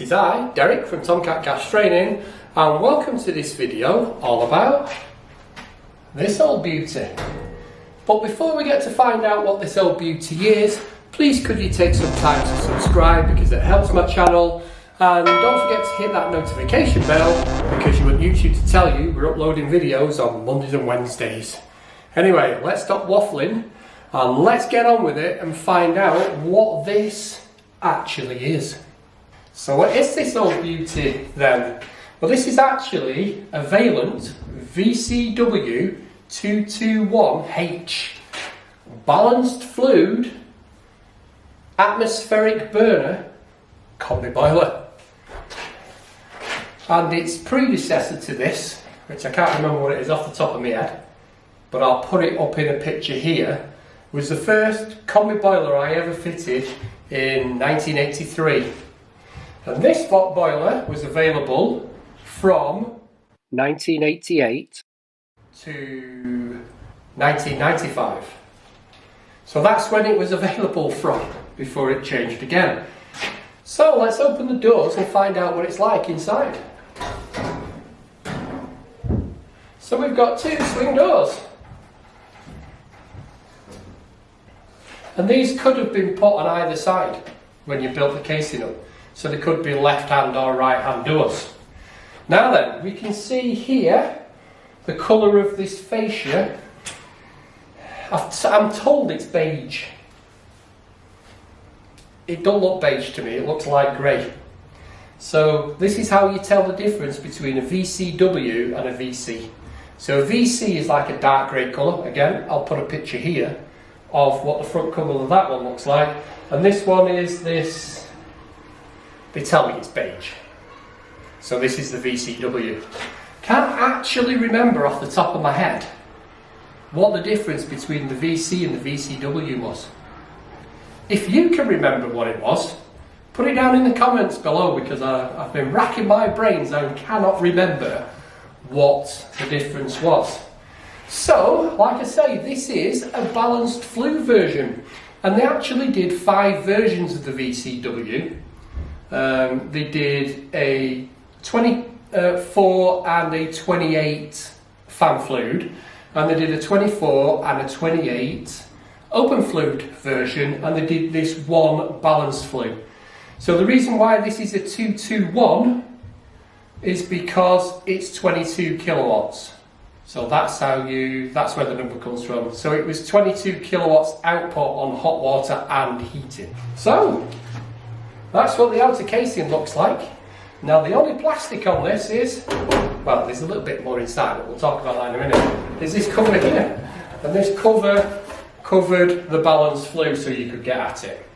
is I, Derek from Tomcat Gas Training, and welcome to this video all about this old beauty. But before we get to find out what this old beauty is, please could you take some time to subscribe because it helps my channel, and don't forget to hit that notification bell because you want YouTube to tell you we're uploading videos on Mondays and Wednesdays. Anyway, let's stop waffling and let's get on with it and find out what this actually is. So what is this old beauty then? Well, this is actually a VAILLANT VCW 221H balanced fluid atmospheric burner combi boiler. And its predecessor to this, which I can't remember what it is off the top of my head, but I'll put it up in a picture here, was the first combi boiler I ever fitted in 1983. And this pot boiler was available from 1988 to 1995. So that's when it was available from, before it changed again. So let's open the doors and find out what it's like inside. So we've got two swing doors. And these could have been put on either side when you built the casing up. So they could be left hand or right hand doors. Now then, we can see here the colour of this fascia. I'm told it's beige. It don't look beige to me, it looks light grey. So this is how you tell the difference between a VCW and a VC. So a VC is like a dark grey colour. Again, I'll put a picture here of what the front cover of that one looks like. And this one is this, they tell me it's beige. So this is the VCW. Can't actually remember off the top of my head what the difference between the VC and the VCW was. If you can remember what it was, put it down in the comments below because I've been racking my brains and cannot remember what the difference was. So, like I say, this is a balanced flue version, and they actually did 5 versions of the VCW. They did a 24 and a 28 fan fluid, and they did a 24 and a 28 open fluid version, and they did this one balanced flue. So the reason why this is a 221 is because it's 22 kilowatts. So that's where the number comes from. So it was 22 kilowatts output on hot water and heating. So that's what the outer casing looks like. Now the only plastic on this is, well, there's a little bit more inside, but we'll talk about that in a minute. There's this cover here, and this cover covered the balanced flue so you could get at it.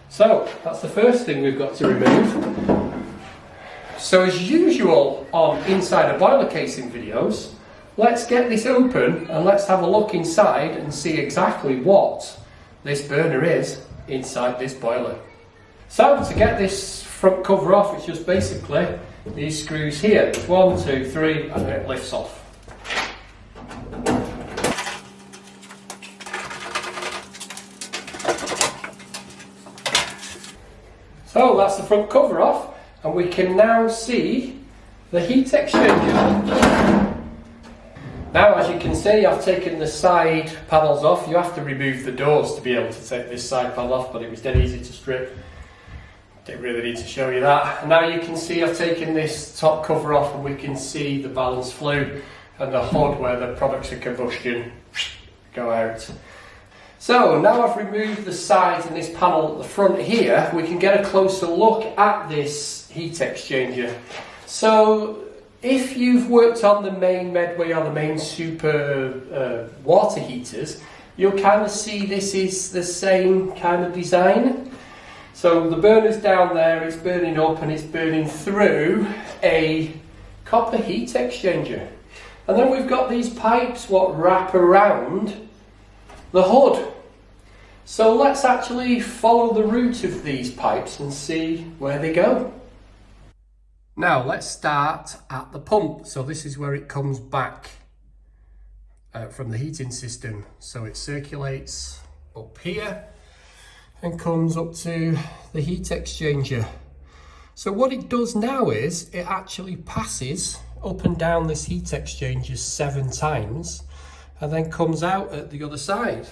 So that's the first thing we've got to remove. So as usual on inside a boiler casing videos, let's get this open and let's have a look inside and see exactly what this burner is inside this boiler. So to get this front cover off, it's just basically these screws here. 1, 2, 3, and then it lifts off. So that's the front cover off, and we can now see the heat exchanger. Now, as you can see, I've taken the side panels off. You have to remove the doors to be able to take this side panel off, but it was dead easy to strip. Didn't really need to show you that. And now you can see I've taken this top cover off, and we can see the balanced flue and the hood where the products of combustion go out. So now I've removed the sides and this panel at the front here, we can get a closer look at this heat exchanger. So if you've worked on the main Medway or the main Super water heaters, you'll kind of see this is the same kind of design. So the burner's down there, it's burning up and it's burning through a copper heat exchanger. And then we've got these pipes what wrap around the hood. So let's actually follow the route of these pipes and see where they go. Now let's start at the pump. So this is where it comes back from the heating system. So it circulates up here and comes up to the heat exchanger. So what it does now is it actually passes up and down this heat exchanger 7 times and then comes out at the other side.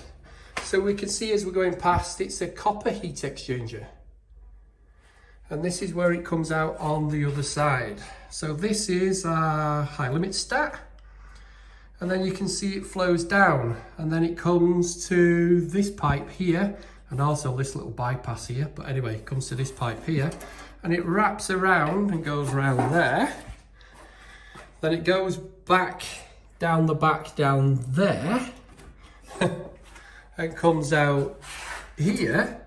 So we can see as we're going past, it's a copper heat exchanger. And this is where it comes out on the other side. So this is a high limit stat. And then you can see it flows down and then it comes to this pipe here and also this little bypass here. But anyway, it comes to this pipe here and it wraps around and goes around there. Then it goes back down the back down there and comes out here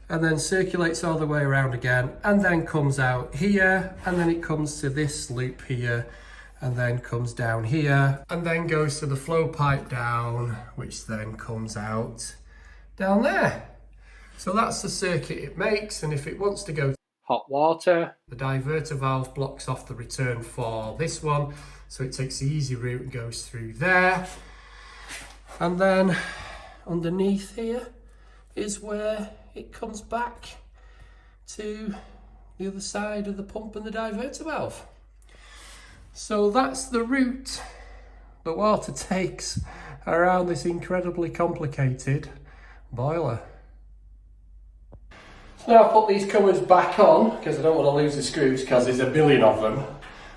and then circulates all the way around again and then comes out here and then it comes to this loop here and then comes down here and then goes to the flow pipe down, which then comes out down there. So that's the circuit it makes, and if it wants to go to hot water, the diverter valve blocks off the return for this one, so it takes the easy route and goes through there. And then underneath here is where it comes back to the other side of the pump and the diverter valve. So that's the route the water takes around this incredibly complicated boiler. So now I'll put these covers back on because I don't want to lose the screws because there's a billion of them.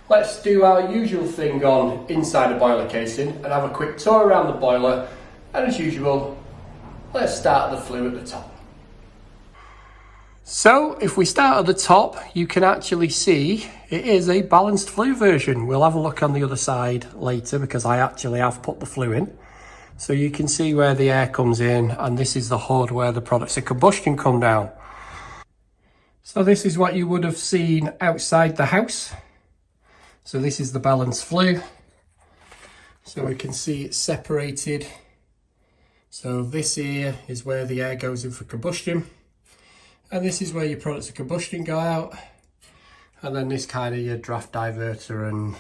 Let's do our usual thing on inside a boiler casing and have a quick tour around the boiler, and as usual, let's start the flue at the top. So if we start at the top, you can actually see it is a balanced flue version. We'll have a look on the other side later because I actually have put the flue in. So you can see where the air comes in, and this is the hood where the products of combustion come down. So this is what you would have seen outside the house. So this is the balanced flue. So we can see it's separated. So this here is where the air goes in for combustion. And this is where your products of combustion go out. And then this kind of your draft diverter and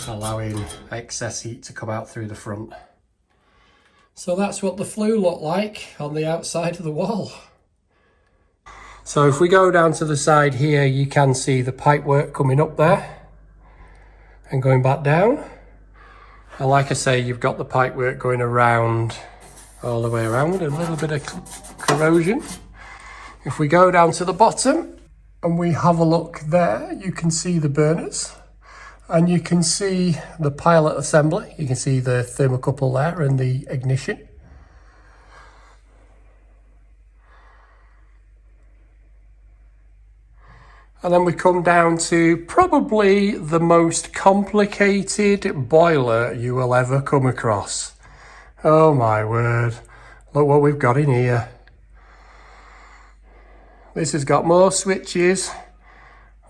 allowing excess heat to come out through the front. So that's what the flue looked like on the outside of the wall. So if we go down to the side here, you can see the pipe work coming up there and going back down. And like I say, you've got the pipe work going around, all the way around with a little bit of corrosion. If we go down to the bottom and we have a look there, you can see the burners and you can see the pilot assembly. You can see the thermocouple there and the ignition. And then we come down to probably the most complicated boiler you will ever come across. Oh my word, look what we've got in here. This has got more switches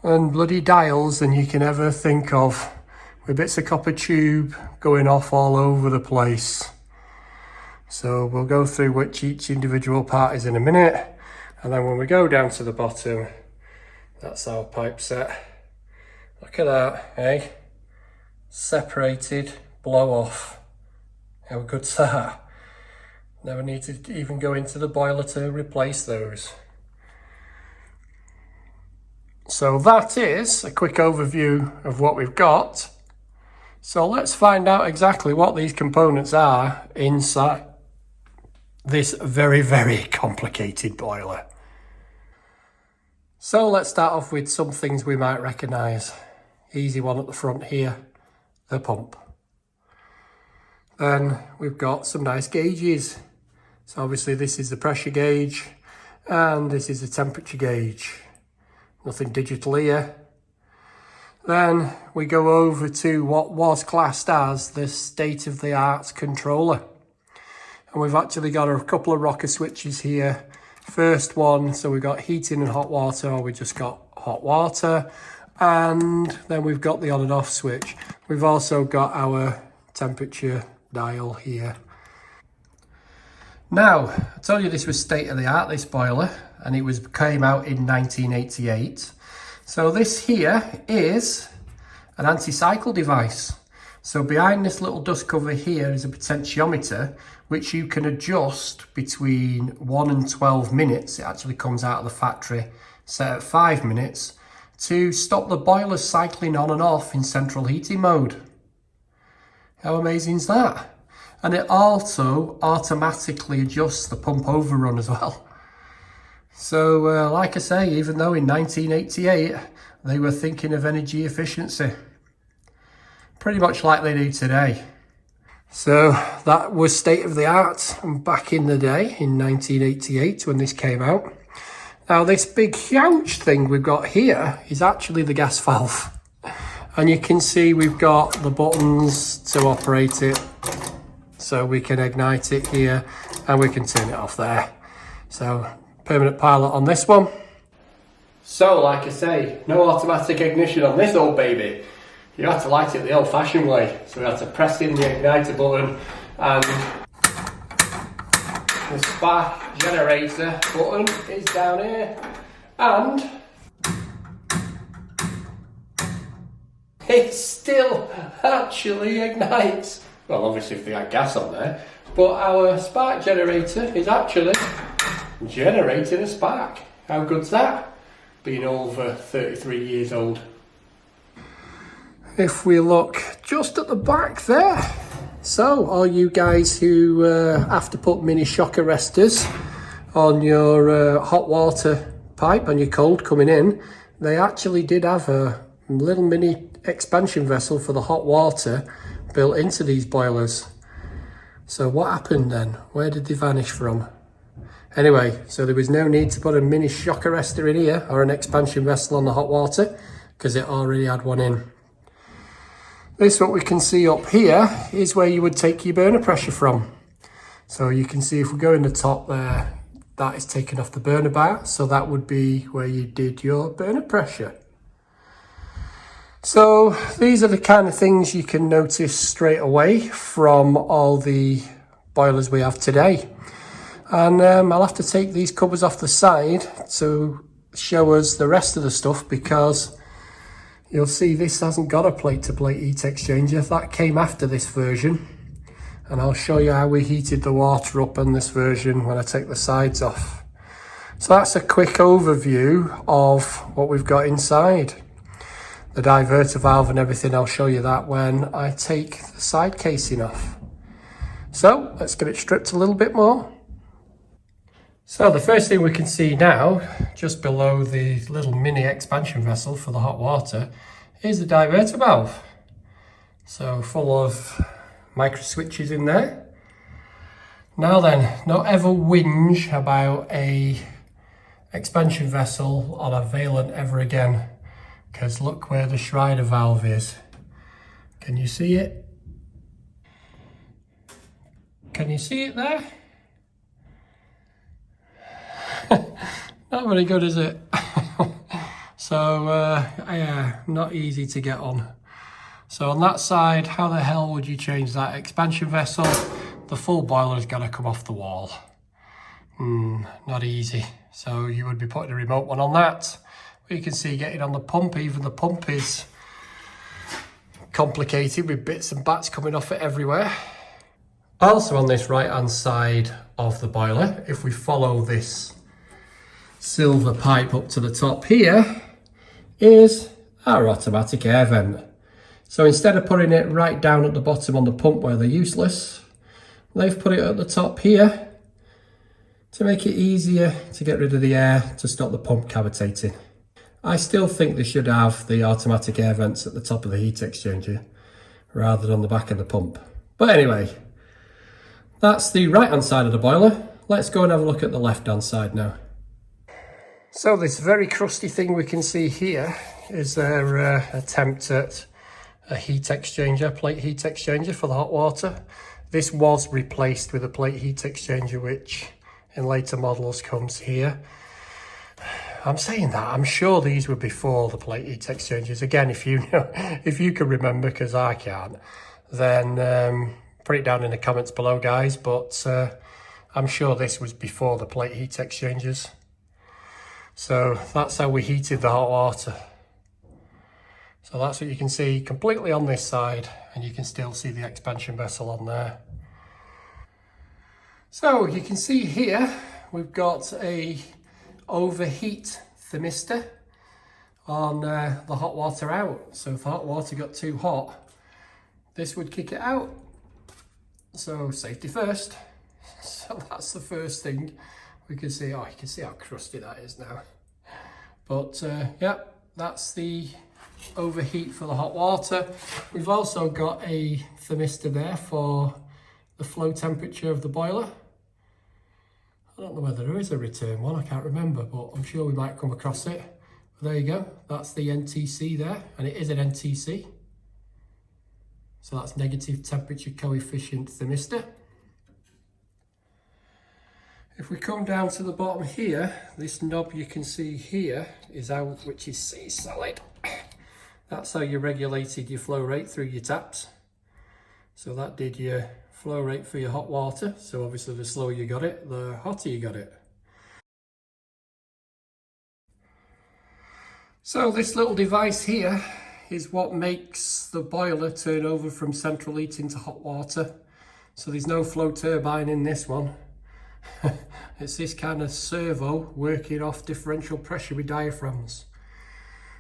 and bloody dials than you can ever think of, with bits of copper tube going off all over the place. So we'll go through which each individual part is in a minute, and then when we go down to the bottom, that's our pipe set. Look at that, eh? Separated, blow off. How good's that? Never need to even go into the boiler to replace those. So that is a quick overview of what we've got. So let's find out exactly what these components are inside this very, very complicated boiler. So let's start off with some things we might recognise. Easy one at the front here, the pump. Then we've got some nice gauges. So obviously this is the pressure gauge and this is the temperature gauge. Nothing digital here. Then we go over to what was classed as the state-of-the-art controller. And we've actually got a couple of rocker switches here. First one, so we've got heating and hot water, or we just got hot water. And then we've got the on and off switch. We've also got our temperature dial here. Now, I told you this was state-of-the-art, this boiler, and it came out in 1988. So this here is an anti-cycle device. So behind this little dust cover here is a potentiometer, which you can adjust between 1 and 12 minutes. It actually comes out of the factory set at 5 minutes. to stop the boilers cycling on and off in central heating mode. How amazing is that? And it also automatically adjusts the pump overrun as well. So like I say, even though in 1988 they were thinking of energy efficiency, pretty much like they do today. So that was state of the art back in the day in 1988 when this came out. Now this big huge thing we've got here is actually the gas valve. And you can see we've got the buttons to operate it. So we can ignite it here and we can turn it off there. So permanent pilot on this one. So like I say, no automatic ignition on this old baby. You have to light it the old fashioned way. So we have to press in the igniter button and the spark generator button is down here and it still actually ignites. Well, obviously if they had gas on there, but our spark generator is actually generating a spark. How good's that? Being over 33 years old. If we look just at the back there, so all you guys who have to put mini shock arresters on your hot water pipe and your cold coming in, they actually did have a little mini expansion vessel for the hot water built into these boilers. So what happened then? Where did they vanish from? Anyway, so there was no need to put a mini shock arrestor in here or an expansion vessel on the hot water because it already had one in. This, what we can see up here, is where you would take your burner pressure from. So you can see if we go in the top there, that is taken off the burner bar. So that would be where you did your burner pressure. So these are the kind of things you can notice straight away from all the boilers we have today. And I'll have to take these covers off the side to show us the rest of the stuff, because you'll see this hasn't got a plate-to-plate heat exchanger. That came after this version. And I'll show you how we heated the water up on this version when I take the sides off. So that's a quick overview of what we've got inside. The diverter valve and everything, I'll show you that when I take the side casing off. So let's get it stripped a little bit more. So the first thing we can see now, just below the little mini expansion vessel for the hot water, is the diverter valve. So full of micro switches in there. Now then, don't ever whinge about a expansion vessel on a Vaillant ever again, because look where the Schreider valve is. Can you see it? Can you see it there? Not very good, is it? So, yeah, not easy to get on. So on that side, how the hell would you change that expansion vessel? The full boiler's got to come off the wall. Not easy. So you would be putting a remote one on that. But you can see getting on the pump, even the pump is complicated with bits and bats coming off it everywhere. Also on this right hand side of the boiler, if we follow this silver pipe up to the top here, is our automatic air vent. So instead of putting it right down at the bottom on the pump where they're useless, they've put it at the top here to make it easier to get rid of the air to stop the pump cavitating. I still think they should have the automatic air vents at the top of the heat exchanger rather than on the back of the pump. But anyway, that's the right hand side of the boiler. Let's go and have a look at the left hand side now. So this very crusty thing we can see here is their attempt at a heat exchanger, plate heat exchanger for the hot water. This was replaced with a plate heat exchanger, which in later models comes here. I'm saying that, I'm sure these were before the plate heat exchangers. Again, if you know, if you can remember, because I can't, then put it down in the comments below, guys. But I'm sure this was before the plate heat exchangers. So that's how we heated the hot water. So that's what you can see completely on this side, and you can still see the expansion vessel on there. So you can see here, we've got a overheat thermistor on the hot water out. So if the hot water got too hot, this would kick it out. So safety first. So that's the first thing we can see. Oh, you can see how crusty that is now. But yeah, that's the overheat for the hot water. We've also got a thermistor there for the flow temperature of the boiler. I don't know whether there is a return one, I can't remember, but I'm sure we might come across it. But there you go, that's the NTC there, and it is an NTC. So that's negative temperature coefficient thermistor. If we come down to the bottom here, this knob you can see here is out, which is C solid. That's how you regulated your flow rate through your taps. So that did your flow rate for your hot water. So obviously the slower you got it, the hotter you got it. So this little device here is what makes the boiler turn over from central heating to hot water. So there's no flow turbine in this one. It's this kind of servo working off differential pressure with diaphragms.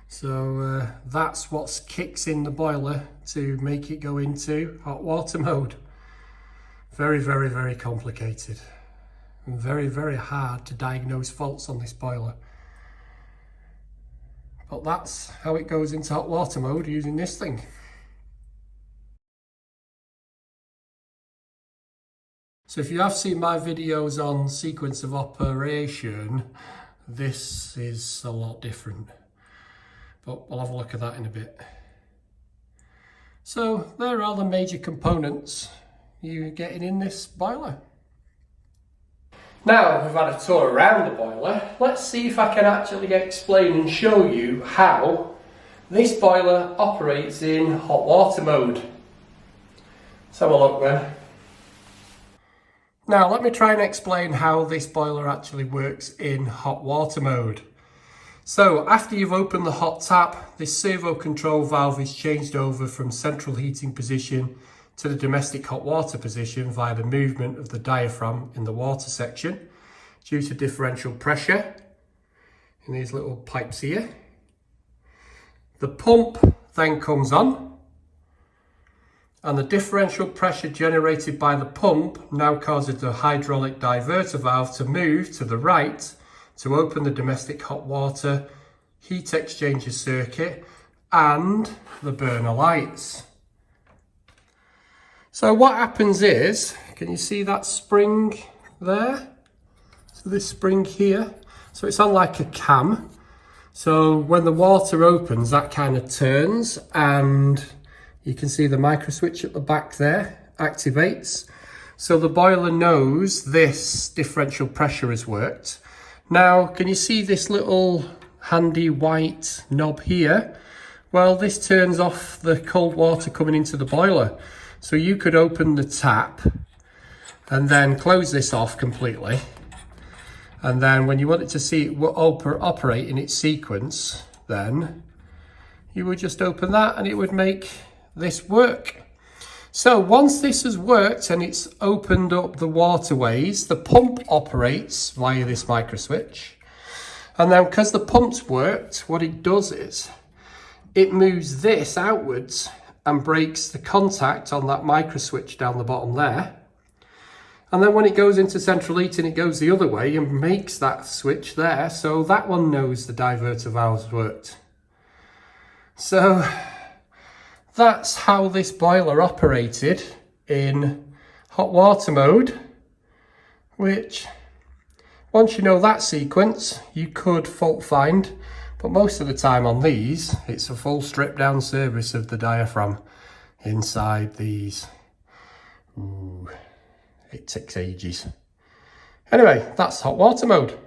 So that's what kicks in the boiler to make it go into hot water mode. Very, very, very complicated. And very, very hard to diagnose faults on this boiler. But that's how it goes into hot water mode using this thing. So if you have seen my videos on sequence of operation, this is a lot different. But we'll have a look at that in a bit. So there are the major components you're getting in this boiler. Now we've had a tour around the boiler, let's see if I can actually explain and show you how this boiler operates in hot water mode. Let's have a look then. Now let me try and explain how this boiler actually works in hot water mode. So after you've opened the hot tap, this servo control valve is changed over from central heating position to the domestic hot water position via the movement of the diaphragm in the water section due to differential pressure in these little pipes here. The pump then comes on, and the differential pressure generated by the pump now causes the hydraulic diverter valve to move to the right to open the domestic hot water heat exchanger circuit and the burner lights. So what happens is, can you see that spring there? So this spring here, so it's on like a cam. So when the water opens, that kind of turns, and you can see the micro switch at the back there activates. So the boiler knows this differential pressure has worked. Now, can you see this little handy white knob here? Well, this turns off the cold water coming into the boiler. So you could open the tap and then close this off completely. And then when you want it to see it operate in its sequence, then you would just open that and it would make this work. So once this has worked and it's opened up the waterways, the pump operates via this micro switch. And then because the pump's worked, what it does is it moves this outwards and breaks the contact on that micro switch down the bottom there. And then when it goes into central heating, it goes the other way and makes that switch there. So that one knows the diverter valve's worked. So that's how this boiler operated in hot water mode, which once you know that sequence, you could fault find, but most of the time on these, it's a full strip down service of the diaphragm inside these. Ooh, it takes ages. Anyway, that's hot water mode.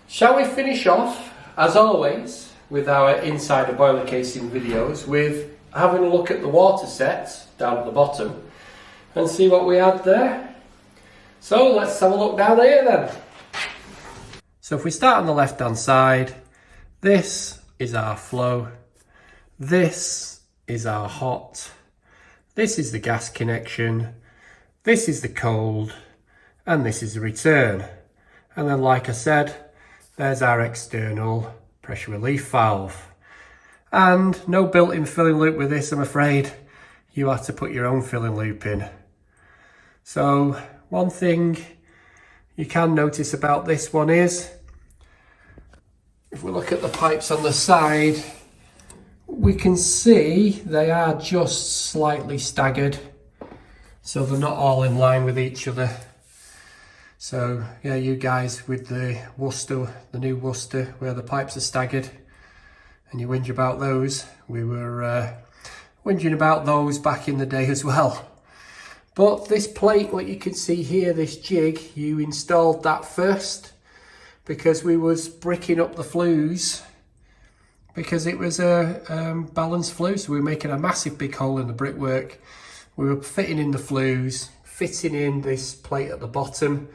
Shall we finish off, as always, with our inside the boiler casing videos with having a look at the water sets down at the bottom and see what we had there. So let's have a look down here then. So if we start on the left hand side, this is our flow, this is our hot, this is the gas connection, this is the cold, and this is the return. And then like I said, there's our external pressure relief valve. And no built-in filling loop with this, I'm afraid. You have to put your own filling loop in. So one thing you can notice about this one is, if we look at the pipes on the side, we can see they are just slightly staggered. So they're not all in line with each other. So yeah, you guys with the Worcester, the new Worcester, where the pipes are staggered, and you whinge about those. We were whinging about those back in the day as well. But this plate, what you can see here, this jig, you installed that first because we was bricking up the flues, because it was a balanced flue. So we were making a massive big hole in the brickwork. We were fitting in the flues, fitting in this plate at the bottom,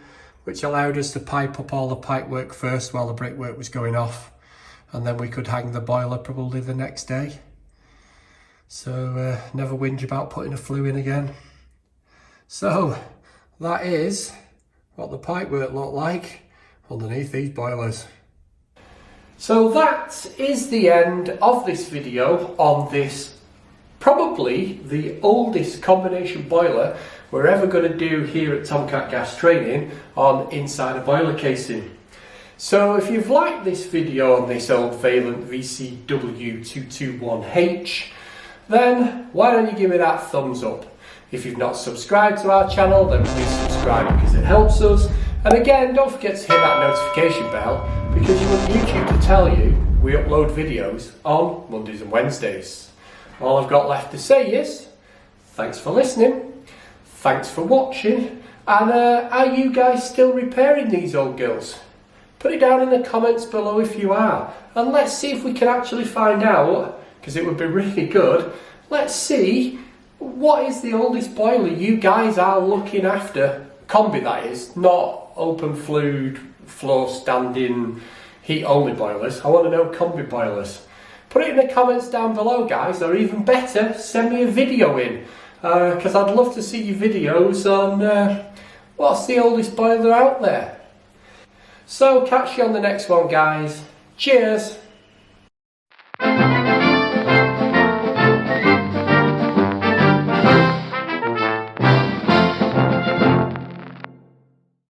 which allowed us to pipe up all the pipe work first while the brickwork was going off, and then we could hang the boiler probably the next day. So never whinge about putting a flue in again. So that is what the pipe work looked like underneath these boilers. So that is the end of this video on this, probably the oldest combination boiler we're ever going to do here at Tomcat Gas Training on inside a boiler casing. So if you've liked this video on this old Vaillant VCW 221H, then why don't you give me that thumbs up? If you've not subscribed to our channel, then please subscribe because it helps us. And again, don't forget to hit that notification bell, because you want YouTube to tell you we upload videos on Mondays and Wednesdays. All I've got left to say is, thanks for listening, thanks for watching, and are you guys still repairing these old girls? Put it down in the comments below if you are, and let's see if we can actually find out, because it would be really good. Let's see what is the oldest boiler you guys are looking after, combi that is, not open flued, floor standing, heat only boilers. I want to know combi boilers. Put it in the comments down below, guys, or even better, send me a video in, because I'd love to see your videos on what's the oldest boiler out there. So catch you on the next one, guys. Cheers.